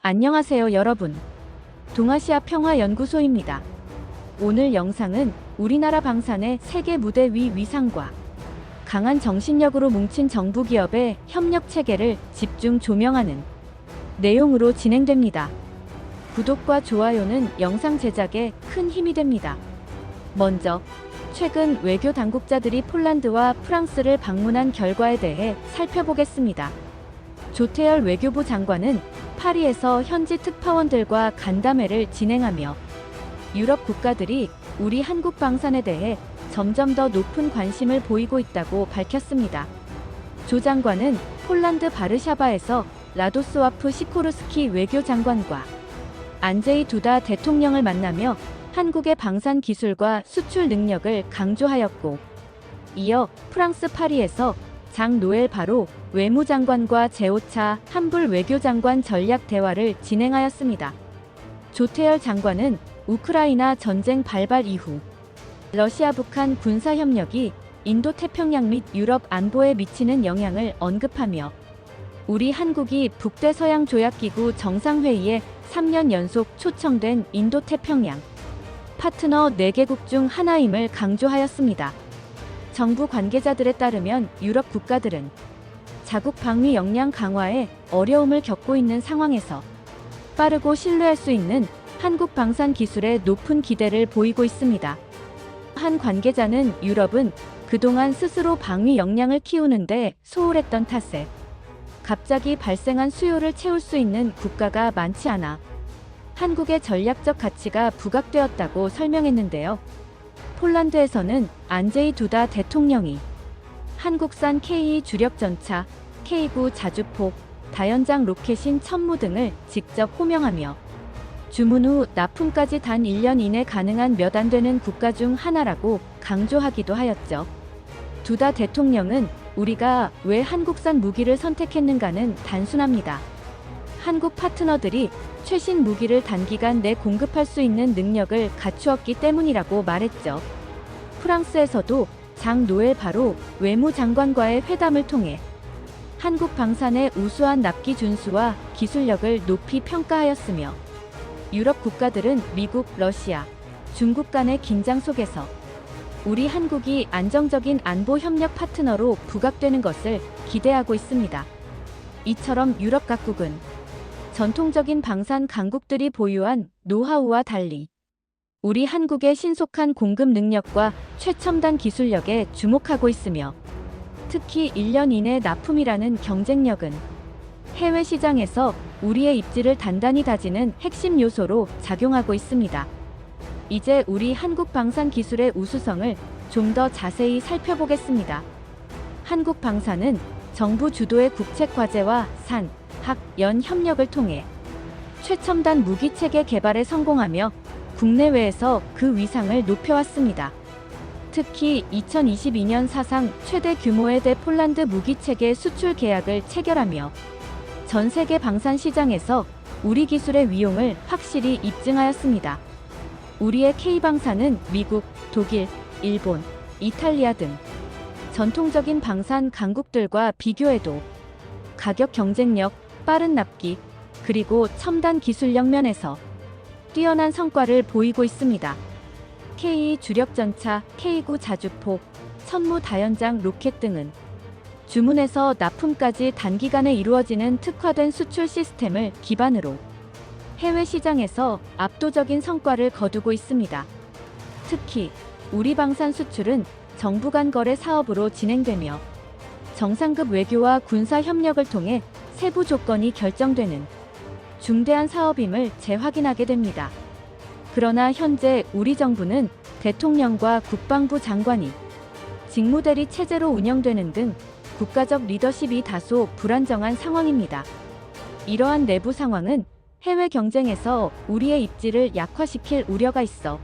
안녕하세요 여러분. 동아시아 평화연구소입니다. 오늘 영상은 우리나라 방산의 세계 무대 위 위상과 강한 정신력으로 뭉친 정부기업의 협력 체계를 집중 조명하는 내용으로 진행됩니다. 구독과 좋아요는 영상 제작에 큰 힘이 됩니다. 먼저 최근 외교 당국자들이 폴란드와 프랑스를 방문한 결과에 대해 살펴보겠습니다. 조태열 외교부 장관은 파리에서 현지 특파원들과 간담회를 진행하며 유럽 국가들이 우리 한국 방산에 대해 점점 더 높은 관심을 보이고 있다고 밝혔습니다. 조 장관은 폴란드 바르샤바에서 라도스와프 시코르스키 외교장관과 안제이 두다 대통령을 만나며 한국의 방산 기술과 수출 능력을 강조하였고, 이어 프랑스 파리에서 장 노엘 바로 외무장관과 제5차 한불 외교장관 전략 대화를 진행하였습니다. 조태열 장관은 우크라이나 전쟁 발발 이후 러시아 북한 군사협력이 인도태평양 및 유럽 안보에 미치는 영향을 언급하며 우리 한국이 북대서양조약기구 정상회의에 3년 연속 초청된 인도태평양 파트너 4개국 중 하나임을 강조하였습니다. 정부 관계자들에 따르면 유럽 국가들은 자국 방위 역량 강화에 어려움을 겪고 있는 상황에서 빠르고 신뢰할 수 있는 한국 방산 기술에 높은 기대를 보이고 있습니다. 한 관계자는 유럽은 그동안 스스로 방위 역량을 키우는데 소홀했던 탓에 갑자기 발생한 수요를 채울 수 있는 국가가 많지 않아 한국의 전략적 가치가 부각되었다고 설명했는데요. 폴란드에서는 안제이 두다 대통령이 한국산 K2 주력전차, K9 자주포, 다연장 로켓인 천무 등을 직접 호명하며 주문 후 납품까지 단 1년 이내 가능한 몇 안 되는 국가 중 하나라고 강조하기도 하였죠. 두다 대통령은 우리가 왜 한국산 무기를 선택했는가는 단순합니다. 한국 파트너들이 최신 무기를 단기간 내 공급할 수 있는 능력을 갖추었기 때문이라고 말했죠. 프랑스에서도 장 노엘 바로 외무장관과의 회담을 통해 한국 방산의 우수한 납기 준수와 기술력을 높이 평가하였으며 유럽 국가들은 미국, 러시아, 중국 간의 긴장 속에서 우리 한국이 안정적인 안보 협력 파트너로 부각되는 것을 기대하고 있습니다. 이처럼 유럽 각국은 전통적인 방산 강국들이 보유한 노하우와 달리 우리 한국의 신속한 공급 능력과 최첨단 기술력에 주목하고 있으며 특히 1년 이내 납품이라는 경쟁력은 해외 시장에서 우리의 입지를 단단히 다지는 핵심 요소로 작용하고 있습니다. 이제 우리 한국 방산 기술의 우수성을 좀 더 자세히 살펴보겠습니다. 한국 방산은 정부 주도의 국책 과제와 산, 학, 연 협력을 통해 최첨단 무기체계 개발에 성공하며 국내외에서 그 위상을 높여왔습니다. 특히 2022년 사상 최대 규모의 대폴란드 무기체계 수출 계약을 체결하며 전 세계 방산 시장에서 우리 기술의 위용을 확실히 입증하였습니다. 우리의 K방산은 미국, 독일, 일본, 이탈리아 등 전통적인 방산 강국들과 비교해도 가격 경쟁력, 빠른 납기, 그리고 첨단 기술력 면에서 뛰어난 성과를 보이고 있습니다. K2 주력전차, K9 자주포, 천무 다연장 로켓 등은 주문에서 납품까지 단기간에 이루어지는 특화된 수출 시스템을 기반으로 해외 시장에서 압도적인 성과를 거두고 있습니다. 특히 우리 방산 수출은 정부 간 거래 사업으로 진행되며 정상급 외교와 군사 협력을 통해 세부 조건이 결정되는 중대한 사업임을 재확인하게 됩니다. 그러나 현재 우리 정부는 대통령과 국방부 장관이 직무대리 체제로 운영되는 등 국가적 리더십이 다소 불안정한 상황입니다. 이러한 내부 상황은 해외 경쟁에서 우리의 입지를 약화시킬 우려가 있어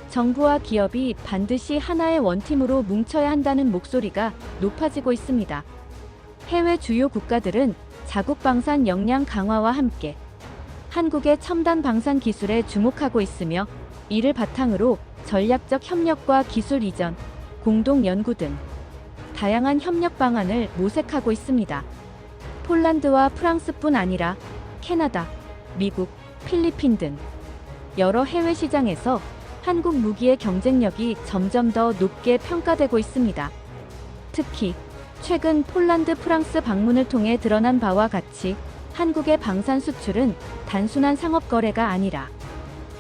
정부와 기업이 반드시 하나의 원팀으로 뭉쳐야 한다는 목소리가 높아지고 있습니다. 해외 주요 국가들은 자국 방산 역량 강화와 함께 한국의 첨단 방산 기술에 주목하고 있으며 이를 바탕으로 전략적 협력과 기술 이전, 공동 연구 등 다양한 협력 방안을 모색하고 있습니다. 폴란드와 프랑스뿐 아니라 캐나다, 미국, 필리핀 등 여러 해외 시장에서 한국 무기의 경쟁력이 점점 더 높게 평가되고 있습니다. 특히 최근 폴란드, 프랑스 방문을 통해 드러난 바와 같이 한국의 방산 수출은 단순한 상업 거래가 아니라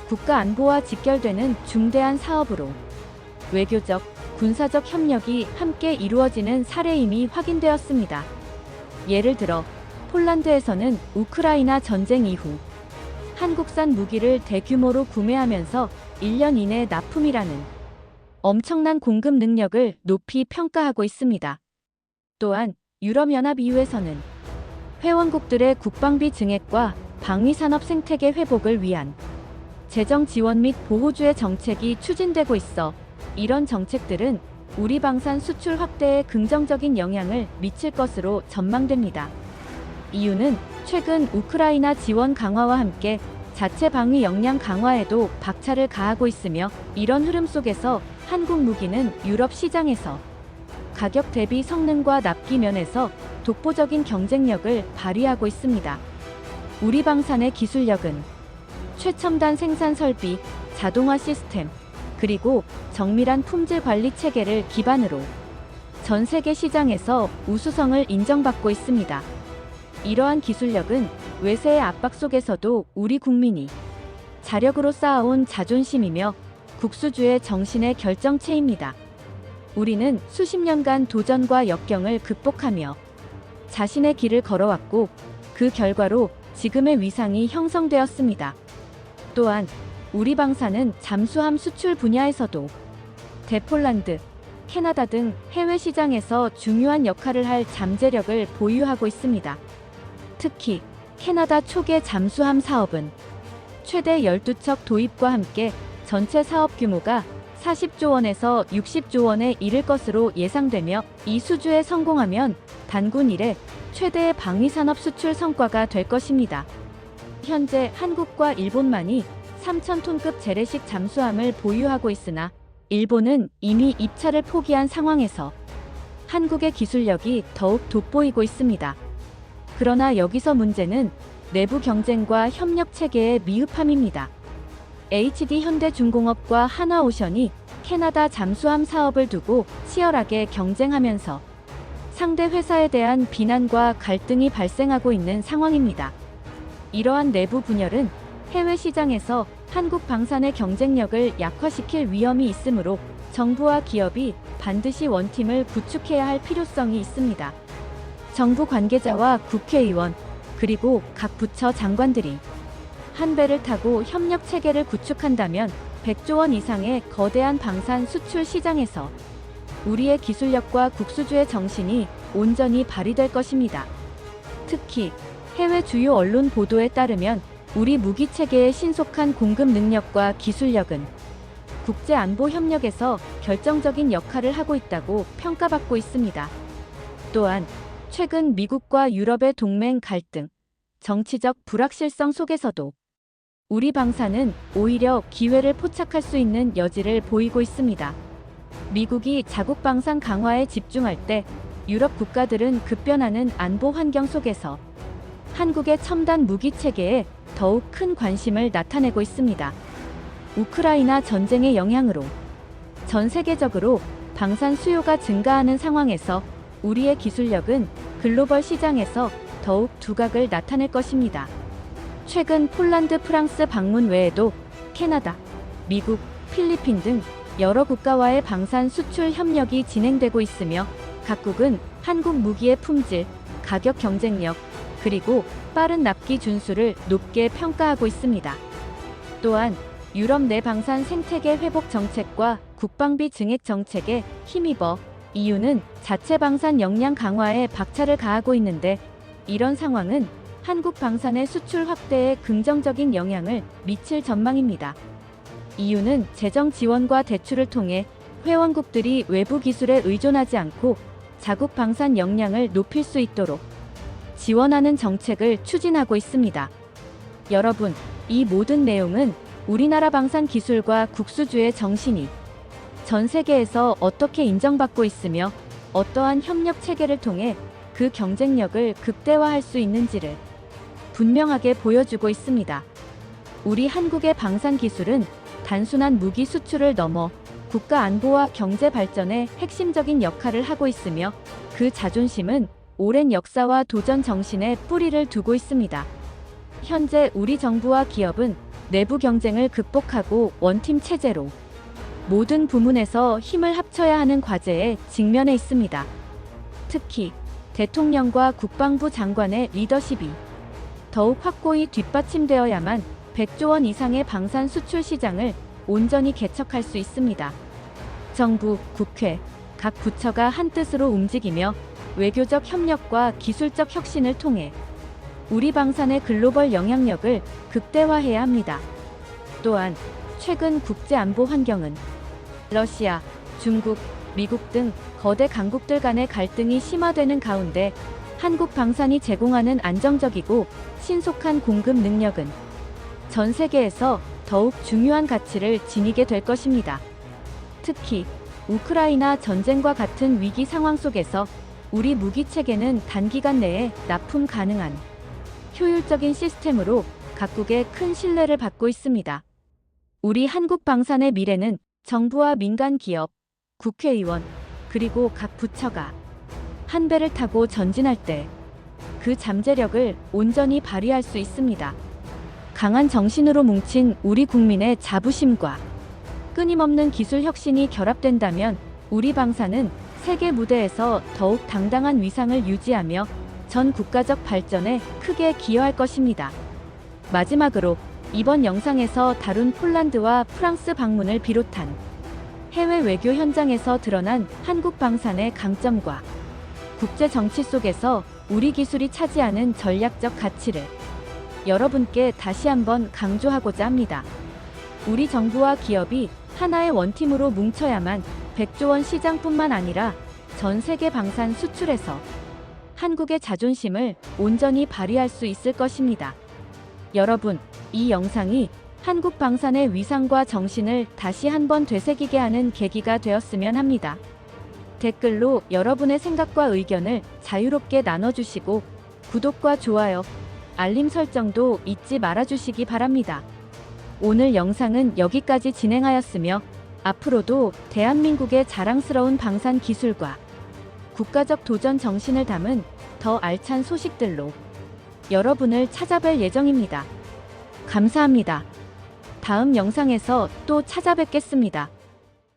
국가 안보와 직결되는 중대한 사업으로 외교적, 군사적 협력이 함께 이루어지는 사례임이 확인되었습니다. 예를 들어 폴란드에서는 우크라이나 전쟁 이후 한국산 무기를 대규모로 구매하면서 1년 이내 납품이라는 엄청난 공급 능력을 높이 평가하고 있습니다. 또한 유럽연합 EU에서는 회원국들의 국방비 증액과 방위산업 생태계 회복을 위한 재정 지원 및 보호주의 정책이 추진되고 있어 이런 정책들은 우리 방산 수출 확대에 긍정적인 영향을 미칠 것으로 전망됩니다. 이유는 최근 우크라이나 지원 강화와 함께 자체 방위 역량 강화에도 박차를 가하고 있으며 이런 흐름 속에서 한국 무기는 유럽 시장에서 가격 대비 성능과 납기 면에서 독보적인 경쟁력을 발휘하고 있습니다. 우리 방산의 기술력은 최첨단 생산 설비, 자동화 시스템, 그리고 정밀한 품질 관리 체계를 기반으로 전 세계 시장에서 우수성을 인정받고 있습니다. 이러한 기술력은 외세의 압박 속에서도 우리 국민이 자력으로 쌓아온 자존심이며 국수주의 정신의 결정체입니다. 우리는 수십 년간 도전과 역경을 극복하며 자신의 길을 걸어왔고 그 결과로 지금의 위상이 형성되었습니다. 또한 우리 방산은 잠수함 수출 분야에서도 대폴란드, 캐나다 등 해외 시장에서 중요한 역할을 할 잠재력을 보유하고 있습니다. 특히 캐나다 초계 잠수함 사업은 최대 12척 도입과 함께 전체 사업 규모가 40조 원에서 60조 원에 이를 것으로 예상되며 이 수주에 성공하면 단군 이래 최대의 방위산업 수출 성과가 될 것입니다. 현재 한국과 일본만이 3,000톤급 재래식 잠수함을 보유하고 있으나 일본은 이미 입찰을 포기한 상황에서 한국의 기술력이 더욱 돋보이고 있습니다. 그러나 여기서 문제는 내부 경쟁과 협력 체계의 미흡함입니다. HD 현대중공업과 한화오션이 캐나다 잠수함 사업을 두고 치열하게 경쟁하면서 상대 회사에 대한 비난과 갈등이 발생하고 있는 상황입니다. 이러한 내부 분열은 해외 시장에서 한국 방산의 경쟁력을 약화시킬 위험이 있으므로 정부와 기업이 반드시 원팀을 구축해야 할 필요성이 있습니다. 정부 관계자와 국회의원, 그리고 각 부처 장관들이 한 배를 타고 협력 체계를 구축한다면 100조 원 이상의 거대한 방산 수출 시장에서 우리의 기술력과 국수주의 정신이 온전히 발휘될 것입니다. 특히 해외 주요 언론 보도에 따르면 우리 무기 체계의 신속한 공급 능력과 기술력은 국제 안보 협력에서 결정적인 역할을 하고 있다고 평가받고 있습니다. 또한 최근 미국과 유럽의 동맹 갈등, 정치적 불확실성 속에서도 우리 방산은 오히려 기회를 포착할 수 있는 여지를 보이고 있습니다. 미국이 자국 방산 강화에 집중할 때 유럽 국가들은 급변하는 안보 환경 속에서 한국의 첨단 무기 체계에 더욱 큰 관심을 나타내고 있습니다. 우크라이나 전쟁의 영향으로 전 세계적으로 방산 수요가 증가하는 상황에서 우리의 기술력은 글로벌 시장에서 더욱 두각을 나타낼 것입니다. 최근 폴란드, 프랑스 방문 외에도 캐나다, 미국, 필리핀 등 여러 국가와의 방산 수출 협력이 진행되고 있으며 각국은 한국 무기의 품질, 가격 경쟁력, 그리고 빠른 납기 준수를 높게 평가하고 있습니다. 또한 유럽 내 방산 생태계 회복 정책과 국방비 증액 정책에 힘입어 EU는 자체 방산 역량 강화에 박차를 가하고 있는데 이런 상황은 한국 방산의 수출 확대에 긍정적인 영향을 미칠 전망입니다. EU는 재정 지원과 대출을 통해 회원국들이 외부 기술에 의존하지 않고 자국 방산 역량을 높일 수 있도록 지원하는 정책을 추진하고 있습니다. 여러분, 이 모든 내용은 우리나라 방산 기술과 국수주의 정신이 전 세계에서 어떻게 인정받고 있으며 어떠한 협력 체계를 통해 그 경쟁력을 극대화할 수 있는지를 분명하게 보여주고 있습니다. 우리 한국의 방산 기술은 단순한 무기 수출을 넘어 국가 안보와 경제 발전에 핵심적인 역할을 하고 있으며 그 자존심은 오랜 역사와 도전 정신에 뿌리를 두고 있습니다. 현재 우리 정부와 기업은 내부 경쟁을 극복하고 원팀 체제로 모든 부문에서 힘을 합쳐야 하는 과제에 직면해 있습니다. 특히 대통령과 국방부 장관의 리더십이 더욱 확고히 뒷받침되어야만 100조 원 이상의 방산 수출 시장을 온전히 개척할 수 있습니다. 정부, 국회, 각 부처가 한뜻으로 움직이며 외교적 협력과 기술적 혁신을 통해 우리 방산의 글로벌 영향력을 극대화해야 합니다. 또한 최근 국제 안보 환경은 러시아, 중국, 미국 등 거대 강국들 간의 갈등이 심화되는 가운데 한국 방산이 제공하는 안정적이고 신속한 공급 능력은 전 세계에서 더욱 중요한 가치를 지니게 될 것입니다. 특히 우크라이나 전쟁과 같은 위기 상황 속에서 우리 무기 체계는 단기간 내에 납품 가능한 효율적인 시스템으로 각국의 큰 신뢰를 받고 있습니다. 우리 한국 방산의 미래는 정부와 민간 기업, 국회의원, 그리고 각 부처가 한 배를 타고 전진할 때 그 잠재력을 온전히 발휘할 수 있습니다. 강한 정신으로 뭉친 우리 국민의 자부심과 끊임없는 기술 혁신이 결합된다면 우리 방산은 세계 무대에서 더욱 당당한 위상을 유지하며 전 국가적 발전에 크게 기여할 것입니다. 마지막으로 이번 영상에서 다룬 폴란드와 프랑스 방문을 비롯한 해외 외교 현장에서 드러난 한국 방산의 강점과 국제 정치 속에서 우리 기술이 차지하는 전략적 가치를 여러분께 다시 한번 강조하고자 합니다. 우리 정부와 기업이 하나의 원팀으로 뭉쳐야만 100조 원 시장뿐만 아니라 전 세계 방산 수출에서 한국의 자존심을 온전히 발휘할 수 있을 것입니다. 여러분, 이 영상이 한국 방산의 위상과 정신을 다시 한번 되새기게 하는 계기가 되었으면 합니다. 댓글로 여러분의 생각과 의견을 자유롭게 나눠주시고 구독과 좋아요, 알림 설정도 잊지 말아주시기 바랍니다. 오늘 영상은 여기까지 진행하였으며 앞으로도 대한민국의 자랑스러운 방산 기술과 국가적 도전 정신을 담은 더 알찬 소식들로 여러분을 찾아뵐 예정입니다. 감사합니다. 다음 영상에서 또 찾아뵙겠습니다.